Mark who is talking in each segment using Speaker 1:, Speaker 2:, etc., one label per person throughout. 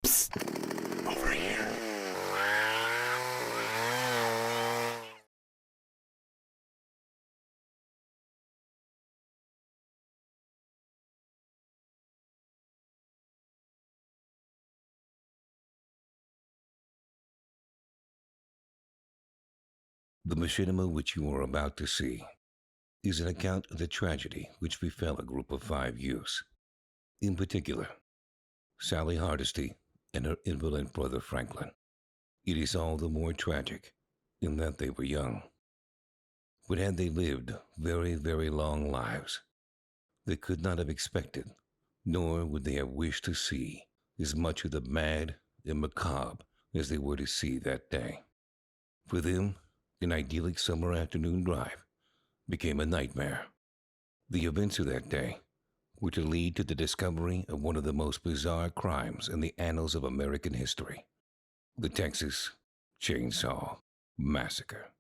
Speaker 1: Psst. Over here.
Speaker 2: The machinima which you are about to see is an account of the tragedy which befell a group of 5 youths. In particular, Sally Hardesty and her invalid brother Franklin. It is all the more tragic in that they were young. But had they lived very, very long lives, they could not have expected, nor would they have wished to see, as much of the mad and macabre as they were to see that day. For them, an idyllic summer afternoon drive became a nightmare. The events of that day were to lead to the discovery of one of the most bizarre crimes in the annals of American history, the Texas Chainsaw Massacre.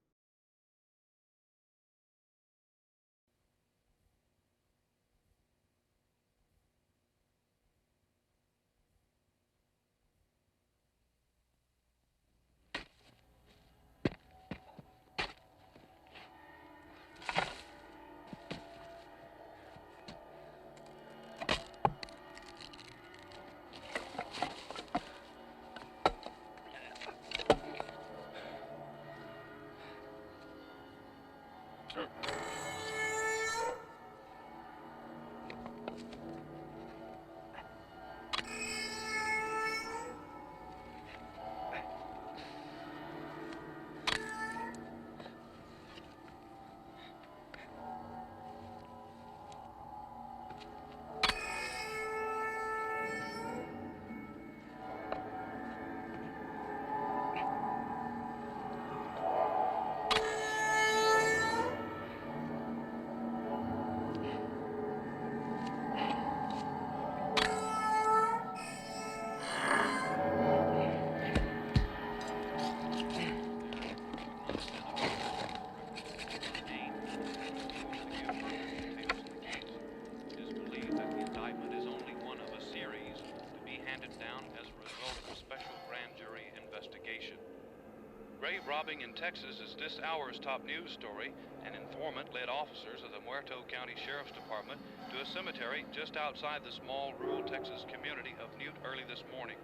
Speaker 3: Grave robbing in Texas is this hour's top news story. An informant led officers of the Muerto County Sheriff's Department to a cemetery just outside the small rural Texas community of Newt early this morning.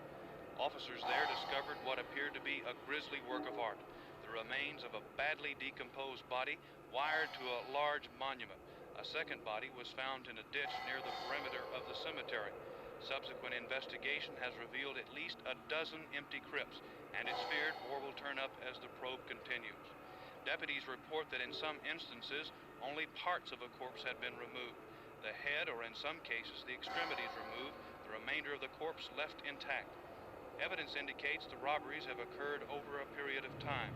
Speaker 3: Officers there discovered what appeared to be a grisly work of art, the remains of a badly decomposed body wired to a large monument. A second body was found in a ditch near the perimeter of the cemetery. Subsequent investigation has revealed at least a dozen empty crypts, and it's feared more will turn up as the probe continues. Deputies report that in some instances, only parts of a corpse had been removed. The head, or in some cases the extremities removed, the remainder of the corpse left intact. Evidence indicates the robberies have occurred over a period of time.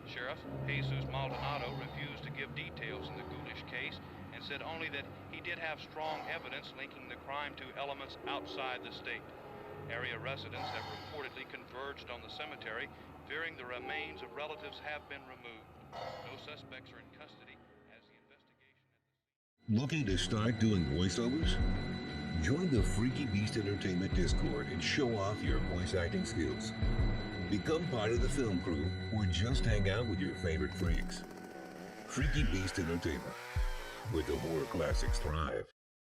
Speaker 3: Sheriff Jesus Maldonado refused to give details in the ghoulish case and said only that he did have strong evidence linking the crime to elements outside the state. Area residents have reportedly converged on the cemetery, fearing the remains of relatives have been removed. No suspects are in custody as the investigation...
Speaker 4: Looking to start doing voiceovers? Join the Freaky Beast Entertainment Discord and show off your voice acting skills. Become part of the film crew or just hang out with your favorite freaks. Freaky Beast Entertainment, where the horror classics thrive.